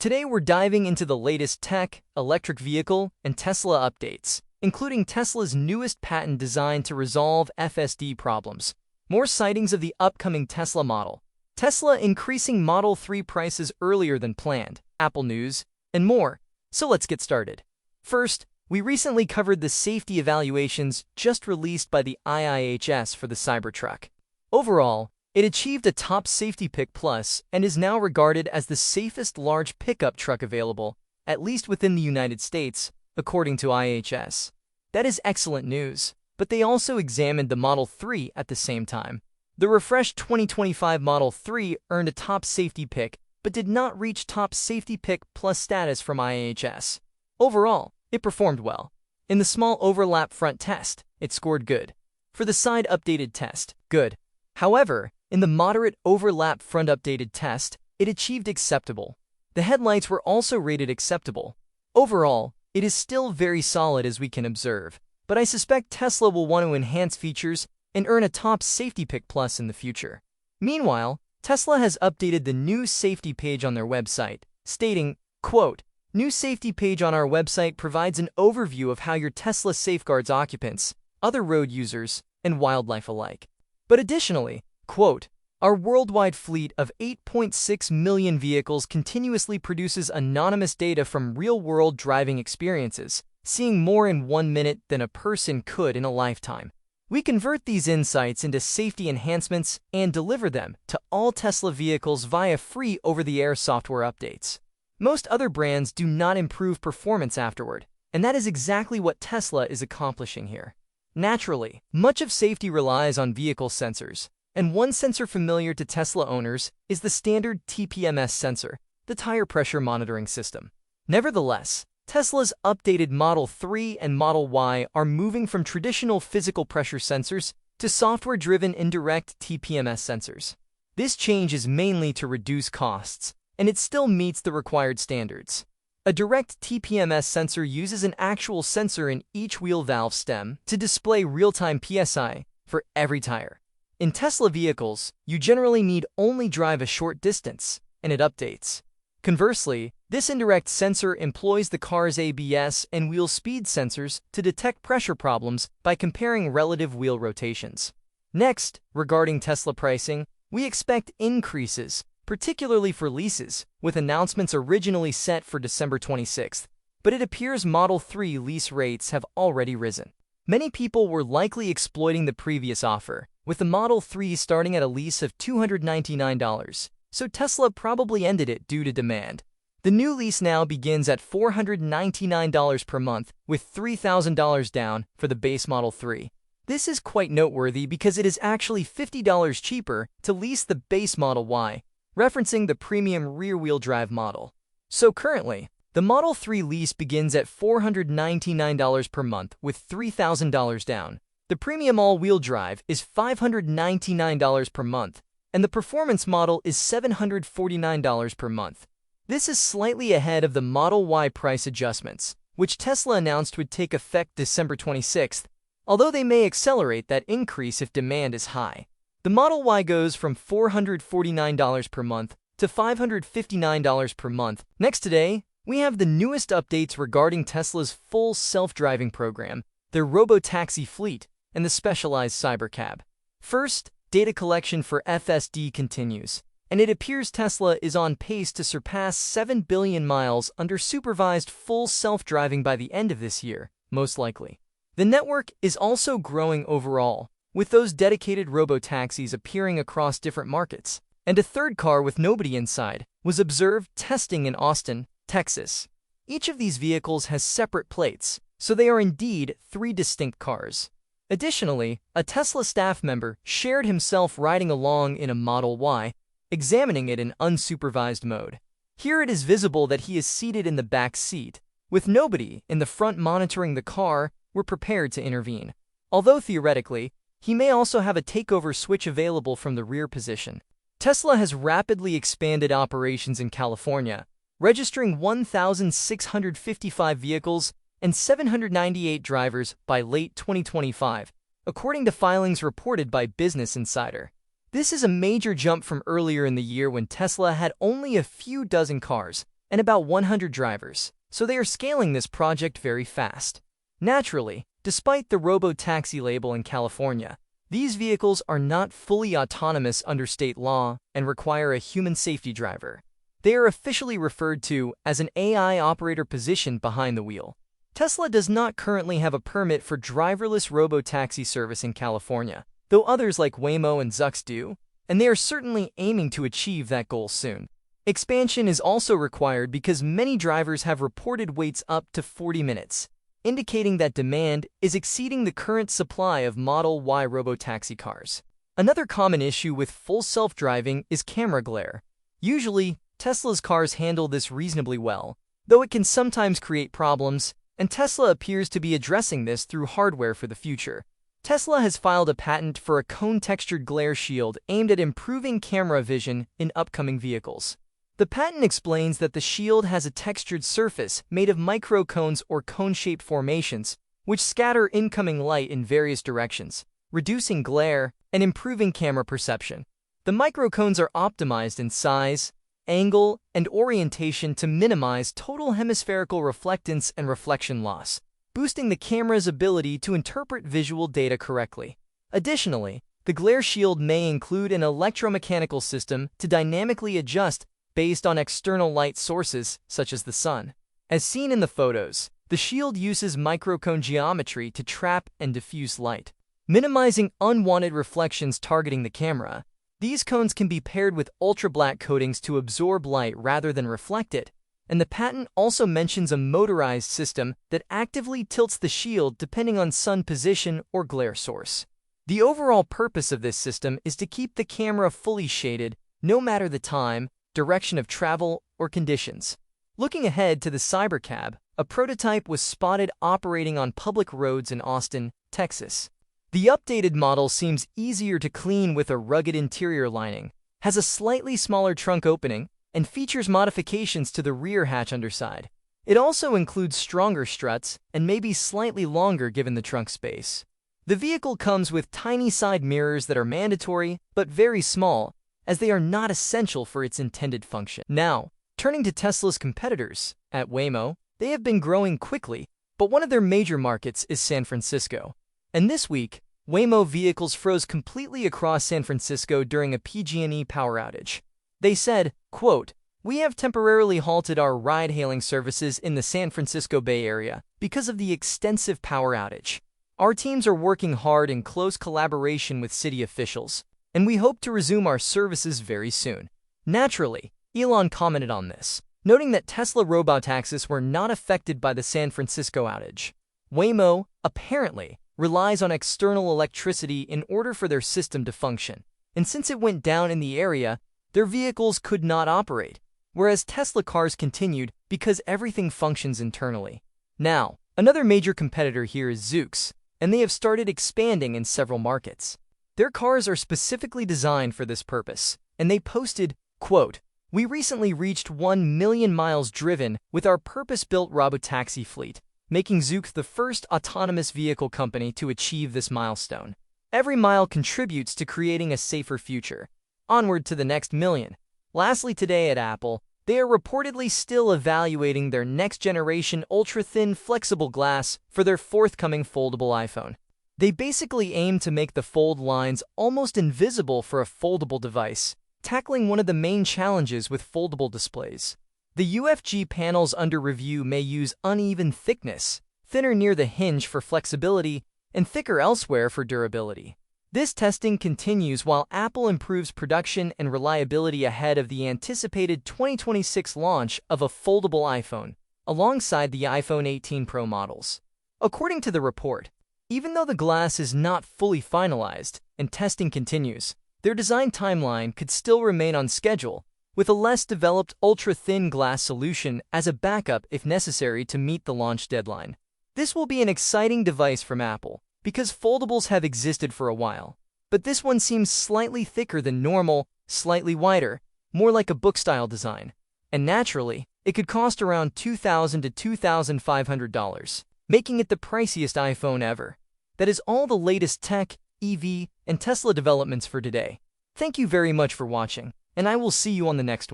Today we're diving into the latest tech, electric vehicle, and Tesla updates, including Tesla's newest patent designed to resolve FSD problems, more sightings of the upcoming Tesla model, Tesla increasing Model 3 prices earlier than planned, Apple News, and more. So let's get started. First, we recently covered the safety evaluations just released by the IIHS for the Cybertruck. Overall, it achieved a top safety pick plus and is now regarded as the safest large pickup truck available, at least within the United States, according to IHS. That is excellent news, but they also examined the Model 3 at the same time. The refreshed 2025 Model 3 earned a top safety pick, but did not reach top safety pick plus status from IHS. Overall, it performed well. In the small overlap front test, it scored good. For the side updated test, good. However, in the moderate overlap front updated test, it achieved acceptable. The headlights were also rated acceptable. Overall, it is still very solid as we can observe, but I suspect Tesla will want to enhance features and earn a top safety pick plus in the future. Meanwhile, Tesla has updated the new safety page on their website, stating, quote, "New safety page on our website provides an overview of how your Tesla safeguards occupants, other road users, and wildlife alike. But additionally, quote, our worldwide fleet of 8.6 million vehicles continuously produces anonymous data from real-world driving experiences, seeing more in 1 minute than a person could in a lifetime. We convert these insights into safety enhancements and deliver them to all Tesla vehicles via free over-the-air software updates. Most other brands do not improve performance afterward, and that is exactly what Tesla is accomplishing here. Naturally, much of safety relies on vehicle sensors, and one sensor familiar to Tesla owners is the standard TPMS sensor, the tire pressure monitoring system. Nevertheless, Tesla's updated Model 3 and Model Y are moving from traditional physical pressure sensors to software-driven indirect TPMS sensors. This change is mainly to reduce costs, and it still meets the required standards. A direct TPMS sensor uses an actual sensor in each wheel valve stem to display real-time PSI for every tire. In Tesla vehicles, you generally need only drive a short distance, and it updates. Conversely, this indirect sensor employs the car's ABS and wheel speed sensors to detect pressure problems by comparing relative wheel rotations. Next, regarding Tesla pricing, we expect increases, particularly for leases, with announcements originally set for December 26th, but it appears Model 3 lease rates have already risen. Many people were likely exploiting the previous offer, with the Model 3 starting at a lease of $299, so Tesla probably ended it due to demand. The new lease now begins at $499 per month, with $3,000 down for the base Model 3. This is quite noteworthy because it is actually $50 cheaper to lease the base Model Y, referencing the premium rear-wheel drive model. So currently, the Model 3 lease begins at $499 per month with $3,000 down. The premium all-wheel drive is $599 per month, and the performance model is $749 per month. This is slightly ahead of the Model Y price adjustments, which Tesla announced would take effect December 26th, although they may accelerate that increase if demand is high. The Model Y goes from $449 per month to $559 per month. Next today, we have the newest updates regarding Tesla's full self-driving program, their Robotaxi fleet, and the specialized Cybercab. First, data collection for FSD continues, and it appears Tesla is on pace to surpass 7 billion miles under supervised full self-driving by the end of this year, most likely. The network is also growing overall, with those dedicated robotaxis appearing across different markets, and a third car with nobody inside was observed testing in Austin, Texas. Each of these vehicles has separate plates, so they are indeed 3 distinct cars. Additionally, a Tesla staff member shared himself riding along in a Model Y, examining it in unsupervised mode. Here it is visible that he is seated in the back seat, with nobody in the front monitoring the car. We're prepared to intervene. Although theoretically, he may also have a takeover switch available from the rear position. Tesla has rapidly expanded operations in California, registering 1,655 vehicles and 798 drivers by late 2025, according to filings reported by Business Insider. This is a major jump from earlier in the year when Tesla had only a few dozen cars, and about 100 drivers, so they are scaling this project very fast. Naturally, despite the Robotaxi label in California, these vehicles are not fully autonomous under state law and require a human safety driver. They are officially referred to as an AI operator positioned behind the wheel. Tesla does not currently have a permit for driverless robotaxi service in California, though others like Waymo and Zoox do, and they are certainly aiming to achieve that goal soon. Expansion is also required because many drivers have reported waits up to 40 minutes, indicating that demand is exceeding the current supply of Model Y robotaxi cars. Another common issue with full self-driving is camera glare. Usually, Tesla's cars handle this reasonably well, though it can sometimes create problems, and Tesla appears to be addressing this through hardware for the future. Tesla has filed a patent for a cone-textured glare shield aimed at improving camera vision in upcoming vehicles. The patent explains that the shield has a textured surface made of microcones or cone-shaped formations, which scatter incoming light in various directions, reducing glare and improving camera perception. The microcones are optimized in size, angle, and orientation to minimize total hemispherical reflectance and reflection loss, boosting the camera's ability to interpret visual data correctly. Additionally, the glare shield may include an electromechanical system to dynamically adjust based on external light sources, such as the sun. As seen in the photos, the shield uses microcone geometry to trap and diffuse light, minimizing unwanted reflections targeting the camera. These cones can be paired with ultra-black coatings to absorb light rather than reflect it, and the patent also mentions a motorized system that actively tilts the shield depending on sun position or glare source. The overall purpose of this system is to keep the camera fully shaded, no matter the time, direction of travel, or conditions. Looking ahead to the Cybercab, a prototype was spotted operating on public roads in Austin, Texas. The updated model seems easier to clean with a rugged interior lining, has a slightly smaller trunk opening, and features modifications to the rear hatch underside. It also includes stronger struts and may be slightly longer given the trunk space. The vehicle comes with tiny side mirrors that are mandatory but very small, as they are not essential for its intended function. Now, turning to Tesla's competitors, at Waymo, they have been growing quickly, but one of their major markets is San Francisco. And this week, Waymo vehicles froze completely across San Francisco during a PG&E power outage. They said, quote, "We have temporarily halted our ride-hailing services in the San Francisco Bay Area because of the extensive power outage. Our teams are working hard in close collaboration with city officials, and we hope to resume our services very soon." Naturally, Elon commented on this, noting that Tesla robotaxis were not affected by the San Francisco outage. Waymo, apparently, relies on external electricity in order for their system to function, and since it went down in the area, their vehicles could not operate, whereas Tesla cars continued because everything functions internally. Now, another major competitor here is Zoox, and they have started expanding in several markets. Their cars are specifically designed for this purpose, and they posted, quote, "We recently reached 1 million miles driven with our purpose-built robotaxi fleet, making Zoox the first autonomous vehicle company to achieve this milestone. Every mile contributes to creating a safer future. Onward to the next million." Lastly, today at Apple, they are reportedly still evaluating their next-generation ultra-thin flexible glass for their forthcoming foldable iPhone. They basically aim to make the fold lines almost invisible for a foldable device, tackling one of the main challenges with foldable displays. The UFG panels under review may use uneven thickness, thinner near the hinge for flexibility, and thicker elsewhere for durability. This testing continues while Apple improves production and reliability ahead of the anticipated 2026 launch of a foldable iPhone, alongside the iPhone 18 Pro models. According to the report, even though the glass is not fully finalized and testing continues, their design timeline could still remain on schedule, with a less developed ultra-thin glass solution as a backup if necessary to meet the launch deadline. This will be an exciting device from Apple, because foldables have existed for a while, but this one seems slightly thicker than normal, slightly wider, more like a book-style design, and naturally, it could cost around $2,000 to $2,500, making it the priciest iPhone ever. That is all the latest tech, EV, and Tesla developments for today. Thank you very much for watching, and I will see you on the next one.